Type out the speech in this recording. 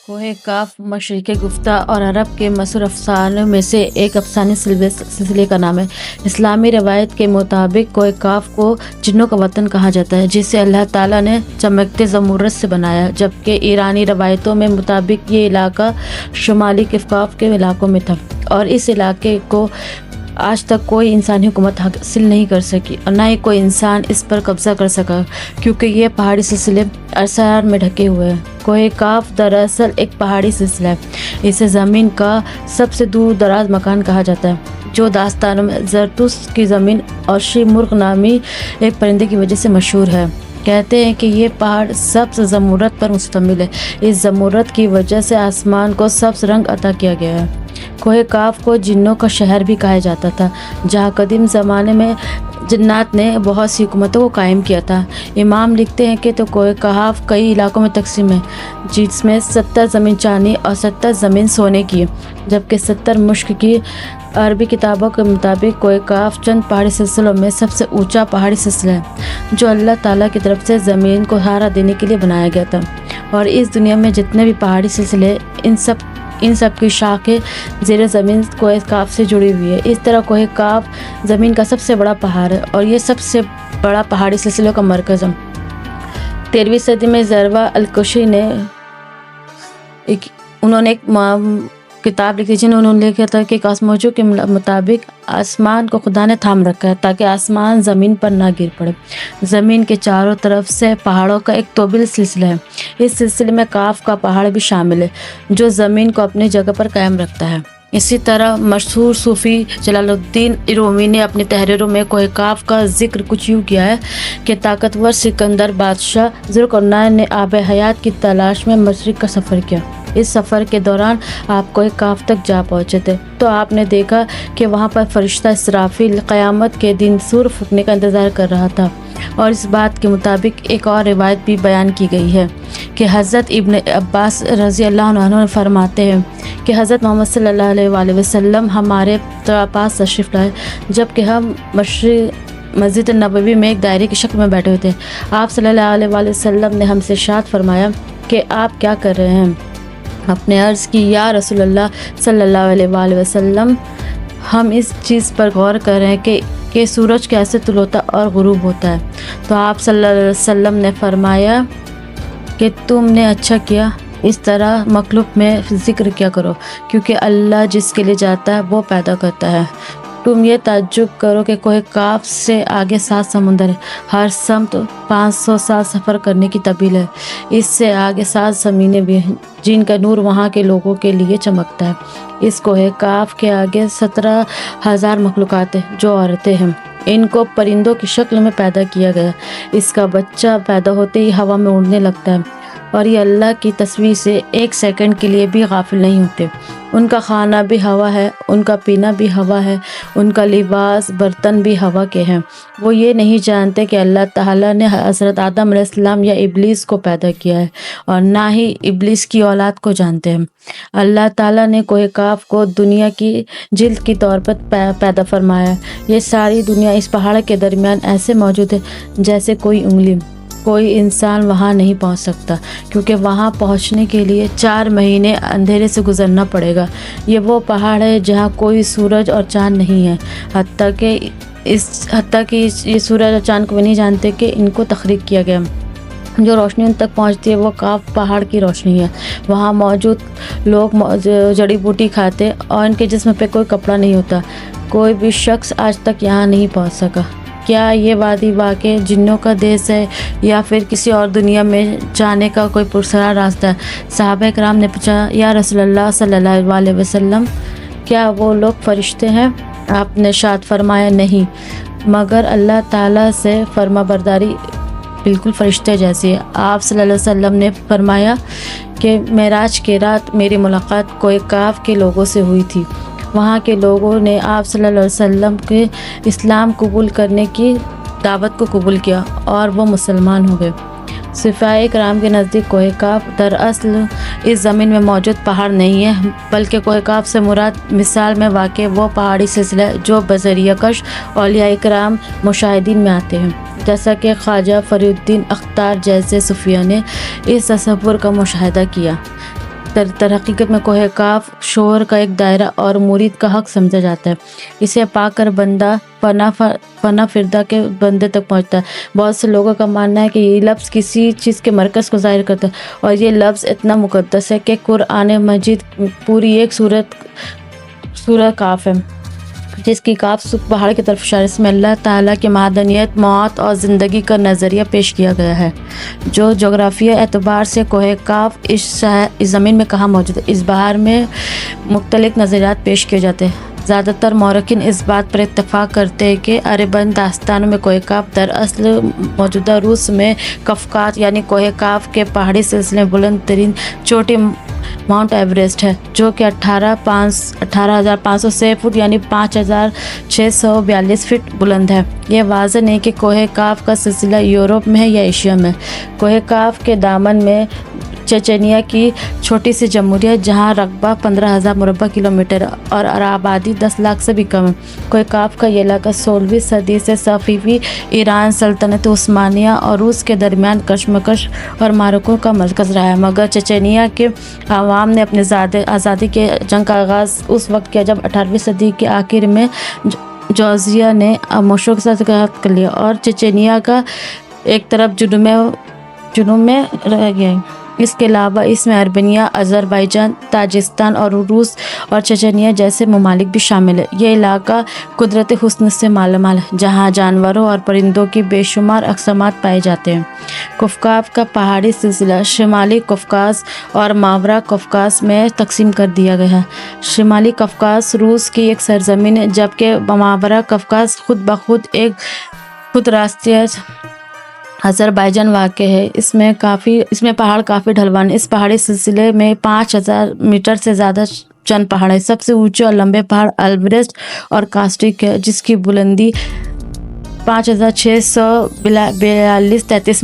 کوہ کاف مشرق گفتہ اور عرب کے مشہور افسانوں میں سے ایک افسانے سلسلے کا نام ہے۔ اسلامی روایت کے مطابق کوہ کاف کو جنوں کا وطن کہا جاتا ہے، جسے اللہ تعالیٰ نے چمکتے زمرد سے بنایا، جبکہ ایرانی روایتوں میں مطابق یہ علاقہ شمالی کفاف کے علاقوں میں تھا اور اس علاقے کو آج تک کوئی انسانی حکومت حاصل نہیں کر سکی اور نہ ہی کوئی انسان اس پر قبضہ کر سکا، کیونکہ یہ پہاڑی سلسلے اسرار میں ڈھکے ہوئے ہیں۔ کوہ کاف دراصل ایک پہاڑی سلسلہ ہے۔ اسے زمین کا سب سے دور دراز مکان کہا جاتا ہے، جو داستانوں میں زرتوس کی زمین اور شی مرغ نامی ایک پرندے کی وجہ سے مشہور ہے۔ کہتے ہیں کہ یہ پہاڑ سبز زمرد پر مشتمل ہے۔ اس زمرد کی وجہ سے آسمان کو سبز رنگ عطا کیا گیا ہے۔ کوہ کاف کو جنوں کا شہر بھی کہا جاتا تھا، جہاں قدیم زمانے میں جنات نے بہت سی حکومتوں کو قائم کیا تھا۔ امام لکھتے ہیں کہ تو کوہ کاف کئی علاقوں میں تقسیم ہے، جس میں 70 زمین چاندی اور 70 زمین سونے کی ہے، جبکہ 70 مشق کی۔ عربی کتابوں کے مطابق کوہ کاف چند پہاڑی سلسلوں میں سب سے اونچا پہاڑی سلسلہ ہے، جو اللہ تعالیٰ کی طرف سے زمین کو سہارا دینے کے لیے بنایا گیا تھا، اور اس دنیا میں جتنے بھی پہاڑی سلسلے ان سب کی شاخیں زیر زمین کوہ کاف سے جڑی ہوئی ہے۔ اس طرح کوہ کاف زمین کا سب سے بڑا پہاڑ ہے اور یہ سب سے بڑا پہاڑی سلسلوں کا مرکز ہے۔ 13ویں صدی میں زروا الکشی نے ایک کتاب لکھی، جنہوں نے لکھا تھا کہ کاسموجو کے مطابق آسمان کو خدا نے تھام رکھا ہے تاکہ آسمان زمین پر نہ گر پڑے۔ زمین کے چاروں طرف سے پہاڑوں کا ایک طویل سلسلہ ہے۔ اس سلسلے میں کاف کا پہاڑ بھی شامل ہے، جو زمین کو اپنی جگہ پر قائم رکھتا ہے۔ اسی طرح مشہور صوفی جلال الدین رومی نے اپنی تحریروں میں کوہ کاف کا ذکر کچھ یوں کیا ہے کہ طاقتور سکندر بادشاہ ذوالقرنین نے آب حیات کی تلاش میں مشرق کا سفر کیا۔ اس سفر کے دوران آپ کوہ کاف تک جا پہنچے تھے تو آپ نے دیکھا کہ وہاں پر فرشتہ اسرافیل قیامت کے دن سور پھونکنے کا انتظار کر رہا تھا، اور اس بات کے مطابق ایک اور روایت بھی بیان کی گئی ہے کہ حضرت ابن عباس رضی اللہ عنہ فرماتے ہیں کہ حضرت محمد صلی اللہ علیہ وآلہ وسلم ہمارے پاس تشریف لائے جبکہ ہم مسجد نبوی میں ایک دائرے کی شکل میں بیٹھے ہوئے تھے۔ آپ صلی اللہ علیہ وآلہ وسلم نے ہم سے ارشاد فرمایا کہ آپ کیا کر رہے ہیں؟ آپ نے عرض کی، یا رسول اللہ صلی اللہ علیہ وآلہ وسلم، ہم اس چیز پر غور کر رہے ہیں کہ سورج کیسے طلوع ہوتا اور غروب ہوتا ہے۔ تو آپ صلی اللہ علیہ وسلم نے فرمایا کہ تم نے اچھا کیا، اس طرح مخلوق میں ذکر کیا کرو، کیونکہ اللہ جس کے لیے جاتا ہے وہ پیدا کرتا ہے۔ تم یہ تعجب کرو کہ کوہ کاف سے آگے 7 سمندر ہے، ہر سمت 500 سال سفر کرنے کی طویل ہے۔ اس سے آگے 7 زمینیں بھی ہیں جن کا نور وہاں کے لوگوں کے لیے چمکتا ہے۔ اس کوہ کاف کے آگے 17,000 مخلوقات ہیں جو عورتیں ہیں۔ ان کو پرندوں کی شکل میں پیدا کیا گیا۔ اس کا بچہ پیدا ہوتے ہی ہوا میں اڑنے لگتا ہے اور یہ اللہ کی تصویر سے 1 سیکنڈ کے لیے بھی غافل نہیں ہوتے۔ ان کا کھانا بھی ہوا ہے، ان کا پینا بھی ہوا ہے، ان کا لباس برتن بھی ہوا کے ہیں۔ وہ یہ نہیں جانتے کہ اللہ تعالیٰ نے حضرت آدم علیہ السلام یا ابلیس کو پیدا کیا ہے، اور نہ ہی ابلیس کی اولاد کو جانتے ہیں۔ اللہ تعالیٰ نے کوہ کاف کو دنیا کی جلد کے طور پر پیدا فرمایا۔ یہ ساری دنیا اس پہاڑ کے درمیان ایسے موجود ہے جیسے کوئی انگلی۔ کوئی انسان وہاں نہیں پہنچ سکتا، کیونکہ وہاں پہنچنے کے لیے 4 مہینے اندھیرے سے گزرنا پڑے گا۔ یہ وہ پہاڑ ہے جہاں کوئی سورج اور چاند نہیں ہے، حتیٰ کہ یہ سورج اور چاند کو بھی نہیں جانتے کہ ان کو تخلیق کیا گیا۔ جو روشنی ان تک پہنچتی ہے وہ کاف پہاڑ کی روشنی ہے۔ وہاں موجود لوگ جڑی بوٹی کھاتے اور ان کے جسم پہ کوئی کپڑا نہیں ہوتا۔ کوئی بھی شخص آج تک یہاں نہیں پہنچ سکا۔ کیا یہ وادی واقعی جنوں کا دیس ہے یا پھر کسی اور دنیا میں جانے کا کوئی پراسرار راستہ ہے؟ صحابہ کرام نے پوچھا، یا رسول اللہ صلی اللہ علیہ وسلم، کیا وہ لوگ فرشتے ہیں؟ آپ نے ارشاد فرمایا، نہیں، مگر اللہ تعالیٰ سے فرما برداری بالکل فرشتے جیسی ہے۔ آپ صلی اللہ علیہ وسلم نے فرمایا کہ معراج کی رات میری ملاقات کوہ کاف کے لوگوں سے ہوئی تھی۔ وہاں کے لوگوں نے آپ صلی اللہ علیہ وسلم کے اسلام قبول کرنے کی دعوت کو قبول کیا اور وہ مسلمان ہو گئے۔ صحابہ کرام کے نزدیک کوہ کاف دراصل اس زمین میں موجود پہاڑ نہیں ہے، بلکہ کوہ کاف سے مراد مثال میں واقع وہ پہاڑی سلسلہ ہے جو بذریعہ کش اولیاء کرام مشاہدین میں آتے ہیں، جیسا کہ خواجہ فرید الدین اختار جیسے صوفیاء نے اس تصور کا مشاہدہ کیا۔ در حقیقت میں کوہ کاف شوہر کا ایک دائرہ اور مرید کا حق سمجھا جاتا ہے۔ اسے پا کر بندہ فنا فردہ کے بندے تک پہنچتا ہے۔ بہت سے لوگوں کا ماننا ہے کہ یہ لفظ کسی چیز کے مرکز کو ظاہر کرتا ہے، اور یہ لفظ اتنا مقدس ہے کہ قرآن مجید پوری ایک سورہ کاف ہے، جس کی کاف پہاڑ کی طرف اشارہ، اس میں اللہ تعالیٰ کی معدنیت، موت اور زندگی کا نظریہ پیش کیا گیا ہے۔ جو جغرافیائی اعتبار سے کوہ کاف اس زمین میں کہاں موجود ہے، اس بحر میں مختلف نظریات پیش کیے جاتے ہیں۔ زیادہ تر مورخین اس بات پر اتفاق کرتے ہیں کہ عربن داستانوں میں کوہ کاف دراصل موجودہ روس میں کفکاز یعنی کوہ کاف کے پہاڑی سلسلے میں بلند ترین چوٹی ماؤنٹ ایوریسٹ ہے، جو کہ 18,506 فٹ یعنی 5,642 فٹ بلند ہے۔ یہ واضح نہیں کہ کوہ کاف کا سلسلہ یورپ میں ہے یا ایشیا میں۔ کوہ کاف کے دامن میں چچینیا کی چھوٹی سی جمہوریہ ہے، جہاں رقبہ 15,000 مربع کلومیٹر اور آبادی 10 لاکھ سے بھی کم ہے۔ کوہ کاف کا یہ علاقہ 16ویں صدی سے صفوی ایران، سلطنت عثمانیہ اور روس کے درمیان کشمکش اور معرکوں کا مرکز رہا ہے، مگر چچینیا کے عوام نے اپنی آزادی کے جنگ کا آغاز اس وقت کیا جب 18ویں صدی کے آخر میں جارجیا نے موسکو کے ساتھ اتحاد کر لیا اور چچینیا کا ایک طرف جنوب میں رہ گیا۔ اس کے علاوہ اس میں ارمینیا، آذربائیجان، تاجکستان اور روس اور چچینیا جیسے ممالک بھی شامل ہیں۔ یہ علاقہ قدرتی حسن سے مالا مال ہے، جہاں جانوروں اور پرندوں کی بے شمار اقسامات پائے جاتے ہیں۔ قفقاز کا پہاڑی سلسلہ شمالی قفقاز اور ماورا قفقاز میں تقسیم کر دیا گیا ہے۔ شمالی قفقاز روس کی ایک سرزمین ہے، جبکہ ماورا قفقاز خود بخود ایک خود راستیہ آذربائیجان واقع ہے۔ اس میں پہاڑ کافی ڈھلوان ہے۔ اس پہاڑی سلسلے میں 5,000 میٹر سے زیادہ چند پہاڑ ہیں۔ سب سے اونچے اور لمبے پہاڑ ایورسٹ اور کاسٹک ہے، جس کی بلندی 5,642 33